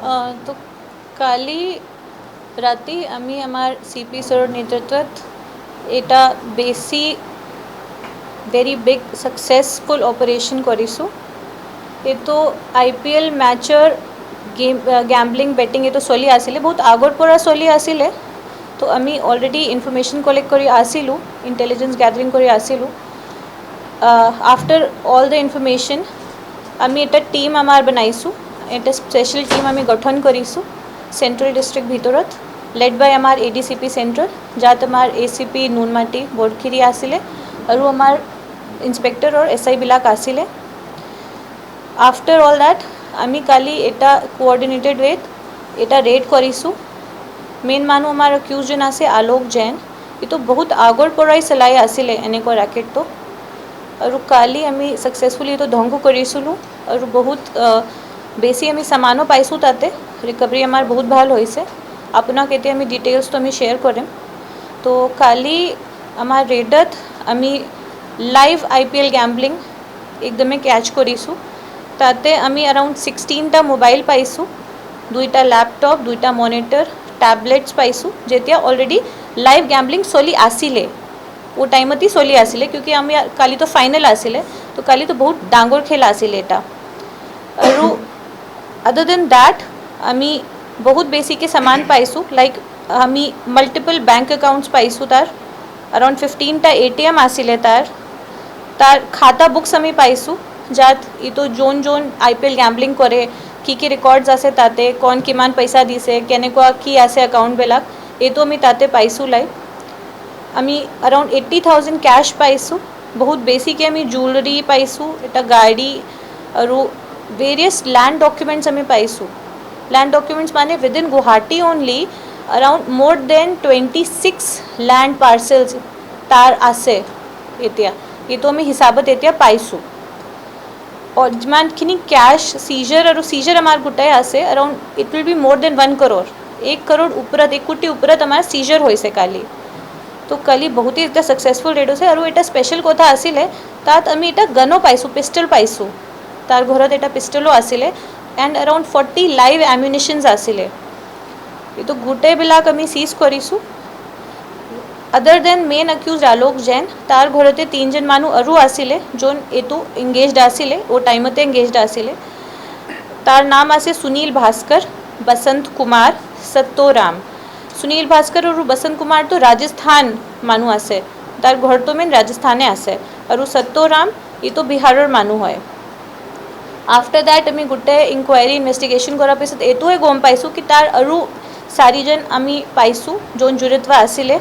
তো কালি ৰাতি আমি আমাৰ সিপি স্যাৰ নেতৃত্বত এটা বেছি ভেৰি বিগ সাকসেসফুল অপাৰেশন কৰিছোঁ। এইটো IPL মেচৰ গেম্বলিং বেটিং এইটো চলি আছিলে, বহুত আগৰ পৰা চলি আছিলে। তো আমি অলৰেডি ইনফৰমেশ্যন কালেক্ট কৰি আছিলোঁ, ইণ্টেলিজেঞ্চ গেদাৰিং কৰি আছিলোঁ। আফটাৰ অল দ্য ইনফৰমেশ্যন আমি এটা টিম আমাৰ বনাইছোঁ, এটা স্পেচিয়েল টিম আমি গঠন কৰিছোঁ চেণ্ট্ৰেল ডিষ্ট্ৰিক্ট ভিতৰত, লেড বাই আমাৰ ADCP চেণ্ট্ৰেল, যাত আমাৰ ACP নুনমাটি বৰখিৰি আছিলে আৰু আমাৰ ইন্সপেক্টৰ আৰু SI বিলাক আছিলে। আফটাৰ অল দ্যাট আমি কালি এটা কোঅৰ্ডিনেটেড ৱেত এটা ৰেড কৰিছোঁ। মেইন মানুহ আমাৰ একিউজন আছে আলোক জৈন, এইটো বহুত আগৰ পৰাই চলাই আছিলে এনেকুৱা ৰেকেটটো, আৰু কালি আমি ছাকচেছফুলি এইটো ধ্বংস কৰিছিলোঁ। আৰু বহুত বেছি আমি সামানো পাইছোঁ, তাতে ৰিকভাৰী আমাৰ বহুত ভাল হৈছে। আপোনাক এতিয়া আমি ডিটেইলছটো আমি শ্বেয়াৰ কৰিম। তো কালি আমাৰ ৰেডত আমি লাইভ IPL গেম্বলিং একদমে কেচ কৰিছোঁ। তাতে আমি এৰাউণ্ড 16টা মোবাইল পাইছোঁ, 2টা ল্যাপটপ, 2টা মনিটৰ, ট্যাবলেটছ পাইছোঁ, যেতিয়া অলৰেডি লাইভ গেম্বলিং চলি আছিলে। वो टाइमत ही चली आसिले, क्योंकि आम काली तो फाइनल आसिले, तो काली तो बहुत डांगर खेल आसिले एटा। और अदर देन दैट आमी बहुत बेसी के सामान पाइसु, लाइक आमी मल्टिपल बैंक अकाउंट्स पाइसु, तार अराउंड 15टा ATM आसिले, तार खाता बुक्स आमी पाइसु, जात इतो जोन जोन IPL गैम्बलिंग करे की रेकॉर्ड्स आसे, ताते कोण किमान पैसा दिसे, केनेकुआ की आसे अकाउंट बेलाक, एतो आमी ताते पाइसु। लाइक আমি अराउंड 80,000 कैश पाइसु, बहुत बेसी के आमी ज्वेलरी पाइसु, एटा गाड़ी और वेरियस लैंड डॉक्यूमेंट्स आमी पाइसु। लैंड डॉक्यूमेंट्स माने with in Guwahati only around more than 26 land parcels तार आसे एतिया, ये तो आमी हिसाबत एतिया पाइसु। और जिमानखिनि कैश सीजर और सीजर आमार गुटाय आसे around it will be more than 1 crore, 1 crore उपरत 1 कोटी उपरत आमार सीजर होइसे काली। तो काली बहुत ही এটা सक्सेसफुल रेड হৈছে। আৰু এটা স্পেশাল কথা আছিলে, তাত আমি এটা গনো পাইছোঁ, পিষ্টল পাইছোঁ, তাৰ ঘৰত এটা পিষ্টলো আছিলে, এণ্ড এৰাউণ্ড 40 লাইভ এমিউনিশনছ আছিলে। এইটো গোটেইবিলাক আমি সিজ কৰিছোঁ। আদাৰ দেন মেইন একিউজ আলোক জৈন, তাৰ ঘৰতে 3জন মানুহ আৰু আছিলে, যোন এইটো এংগেজড আছিলে, ও টাইমতে এংগেজড আছিলে। তাৰ নাম আছে সুনীল ভাস্কৰ, বসন্ত কুমাৰ, সত্যৰাম। सुनील भास्कर और बसंत कुमार तो राजस्थान मानु आसे, तार घर तो मेन राजस्थाने आसे, और सत्यराम ये तो बिहारर मानु है। आफ्टर दैट आमी गोटे इनक्वायरी इन्वेस्टिगेशन करार पिছত एतोए गम पाइसु कि तार और 4 आमी पाइसु जोन जुरितवा आसिले,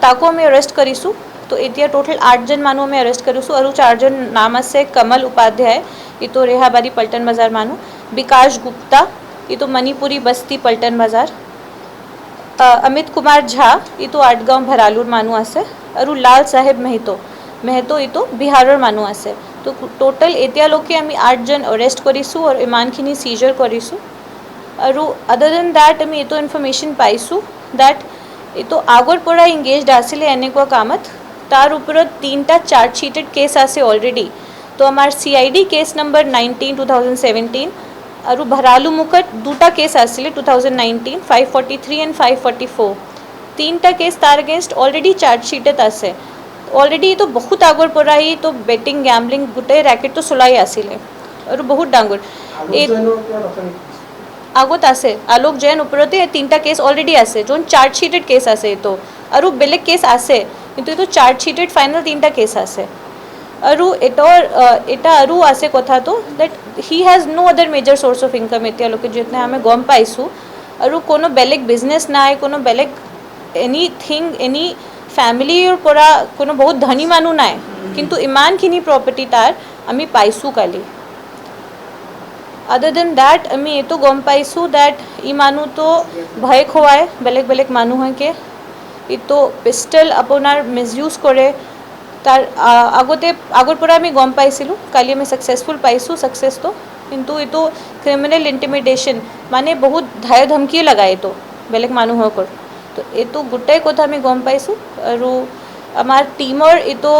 ताको आमी अरेस्ट करिसु। तो एतिया टोटल 8 मानु आमी अरेस्ट करिसु, और 4 नाम आसे कमल उपाध्याय, ये तो रेहाबारी पल्टन बाजार मानु, विकास गुप्ता, ये तो मणिपुरी बस्ती पल्टन बाजार, अमित कुमार झा, ये तो आटगांव भरालूर मानु आसे, और लाल साहेब मेहतो ये तो बिहारर मानु आसे। तो टोटल एतिया लोग के आमी 8 अरेस्ट करिसु और इमानखिनि सीजर करिसु। और अदर देन दैट आमी ये तो इन्फॉर्मेशन पाइसु दैट ये तो आगर पड़ा एंगेज्ड आसिले एनेकुआ कामत, तार ऊपर 3टा चार्जशीटेड केस आसे ऑलरेडी। तो हमार CID केस नंबर 19 2017 और भरालू मुकट 2टा केस आसिले 2019 543 एंड 544, 3टा केस तार अगेंस्ट ऑलरेडी चार्जशीटेड आसे ऑलरेडी। तो बहुत आगर पड़ा ही तो बेटिंग गैम्बलिंग गोटे रैकेट तो चलाई आसिले, और बहुत डांगर आगत आसे आलोक जैन उपरते 3टा केस ऑलरेडी आसे, जो चार्जशीटेड केस आसे, तो और बेलेग केस आसे, किंतु तो चार्जशीटेड फाइनल 3टा केस आसे। और एटा और आसे कथा तो that he has no other major source of income एतिया लोग जितने हमें गम पाइसु, और कोनो बेलेग बिजनेस ना कोनो बेलेग एनीथिंग एनी फैमिली परा कोनो बहुत धनी मानु ना, किंतु इमानखिनि प्रॉपर्टी तार आमी पाइसु काली। अदर देन दैट आमी ये तो गम पाइसु दैट इ मानु तो भय खोवाए बेलेग बेलेग मानु है के ये तो पिस्टल अपनार मिसयूज करे, तार आगते आगर पर आमी गम पाइसिलु, काली आमी सक्सेसफुल पाइसु सक्सेस तो, किंतु ये तो क्रिमिनल इंटिमिडेशन माने बहुत धाय धमकी लगाए तो बेलेग मानुह कर। तो ये तो गोटे कथा आमी गम पाइसु। और आमार टीमर ये तो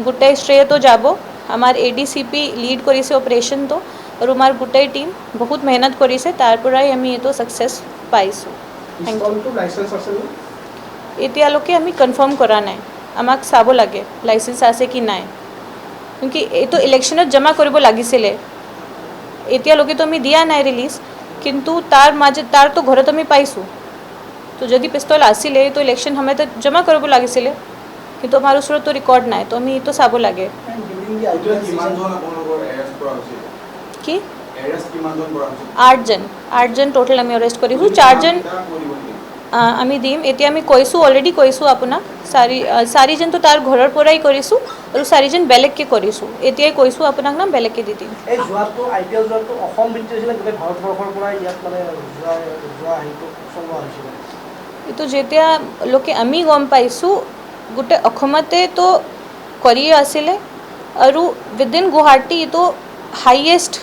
गोटे श्रेय तो जाबो आमार ADCP लीड करिसे ऑपरेशन, तो আৰু আমাৰ গোটেই টিম বহুত মেহনত কৰিছে, তাৰ পৰাই আমি এইটো ছাকচেছ পাইছোঁ। Thank U. লাইসেন্স আছে নে? এতিয়ালৈকে আমি কনফাৰ্ম কৰা নাই, আমাক চাব লাগে লাইচেঞ্চ আছে কি নাই, কিউকি এইটো ইলেকশ্যনত জমা কৰিব লাগিছিলে, এতিয়ালৈকেতো আমি দিয়া নাই ৰিলিজ, কিন্তু তাৰতো ঘৰত আমি পাইছোঁ, তো যদি পিস্তল আছিলে তো ইলেকশ্যন সময়ত জমা কৰিব লাগিছিলে, কিন্তু আমাৰ ওচৰততো ৰেকৰ্ড নাই, তো আমি এইটো চাব লাগে। কি 8জন টোটেল আমি এৰেষ্ট কৰিছোঁ, 4জন আমি দিম, এতিয়া আমি কৈছোঁ অলৰেডি কৈছোঁ আপোনাক, চাৰিজনটো তাৰ ঘৰৰ পৰাই কৰিছোঁ আৰু 4জন বেলেগকৈ কৰিছোঁ, এতিয়াই কৈছোঁ আপোনাক না বেলেগকৈ দি দিম। এই যোৱাটো IPL যোৱাটো অসম ভিত্তিত হৈছিলে, গোটেই ভাৰতবৰ্ষৰ পৰা ইয়াত মানে যোৱা হেৰিটো চলোৱা হৈছিলে। এইটো যেতিয়ালৈকে আমি গম পাইছোঁ গোটেই অসমতেতো কৰিয়ে আছিলে, আৰু উইদিন গুৱাহাটী এইটো হাইয়েষ্ট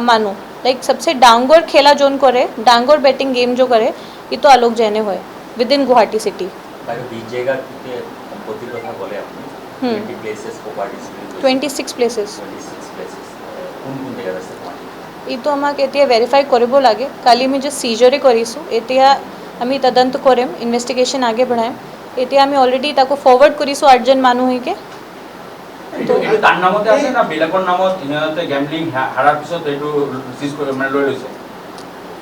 মানুহ, লাইক সবसे ডাঙৰ খেলা যোন কৰে, ডাঙৰ বেটিং গেম जो करे, ये तो आलोक जैने हुए विदिन गुवाहाटी सिटी। 26 প্লেচেছ। এইটো আমাক এতিয়া ভেৰিফাই কৰিব লাগে, কালি আমি যে চিজৰে কৰিছোঁ, এতিয়া আমি তদন্ত কৰিম, ইনভেষ্টিগেশ্যন আগে বঢ়াইম, এতিয়া আমি অলৰেডি তাকো ফৰৱাৰ্ড কৰিছোঁ 8জন মানুহকে। তাৰ নামতে আছে না বেলেগৰ নামত ইহঁতে গেমলিং হাৰাৰ পিছত এইটো চিজ কৰি মানে লৈ লৈছে?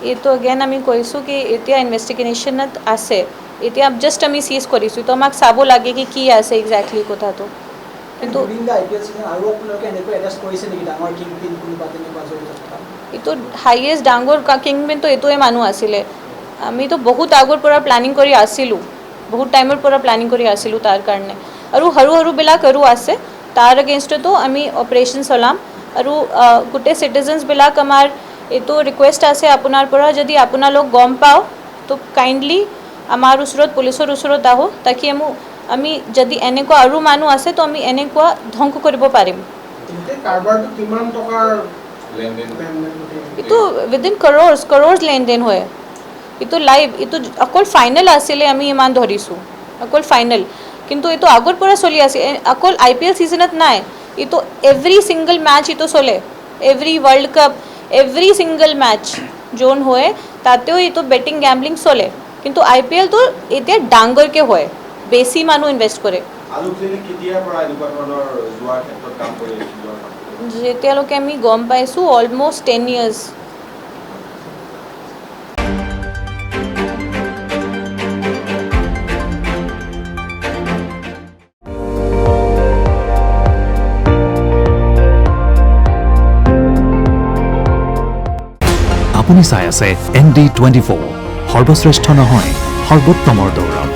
এইটো এগেইন আমি কৈছোঁ কি এতিয়া ইনভেষ্টিগেশ্যনত আছে, এতিয়া জাষ্ট আমি চিজ কৰিছোঁ, তো আমাক চাব লাগে কি আছে এক্সেক্টলি কথাটো। কিন্তু এইটো হাইয়েষ্ট ডাঙৰ কিংপিনটো এইটোৱে মানুহ আছিলে, আমিতো বহুত আগৰ পৰা প্লেনিং কৰি আছিলোঁ, বহুত টাইমৰ পৰা প্লেনিং কৰি আছিলোঁ তাৰ কাৰণে, আৰু সৰুবিলাক আৰু আছে, তাৰ এগেইনষ্টতো আমি অপাৰেশ্যন চলাম, আৰু গোটেই চিটিজেনছবিলাক আমাৰ এইটো ৰিকুৱেষ্ট আছে আপোনাৰ পৰা, যদি আপোনালোক গম পাওঁ তো কাইণ্ডলি আমাৰ ওচৰত পুলিচৰ ওচৰত আহোঁ, তাকি আমি যদি এনেকুৱা আৰু মানুহ আছে তো আমি এনেকুৱা ধ্বংস কৰিব পাৰিম। এইটো উইদিন কৰ'ৰ্ছ লেনদেন হয়, এইটো লাইভ, এইটো অকল ফাইনেল আছিলে, আমি ইমান ধৰিছোঁ অকল ফাইনেল, কিন্তু এইটো আগৰ পৰা চলি আছে, অকল IPL ছিজনত নাই, এইটো এভৰি ছিংগল মেচ এইটো চলে, every world cup, every single match যোন হয় তাতেও এইটো বেটিং গেমলিং চলে, কিন্তু IPLটো এতিয়া ডাঙৰকৈ হয়, বেছি মানুহ ইনভেষ্ট কৰে। যেতিয়ালৈকে আমি গম পাইছোঁ অলম'ষ্ট 10 years। আপুনি চাই আছে ND24, সৰ্বশ্ৰেষ্ঠ নহয় সৰ্বোত্তমৰ দৌৰ।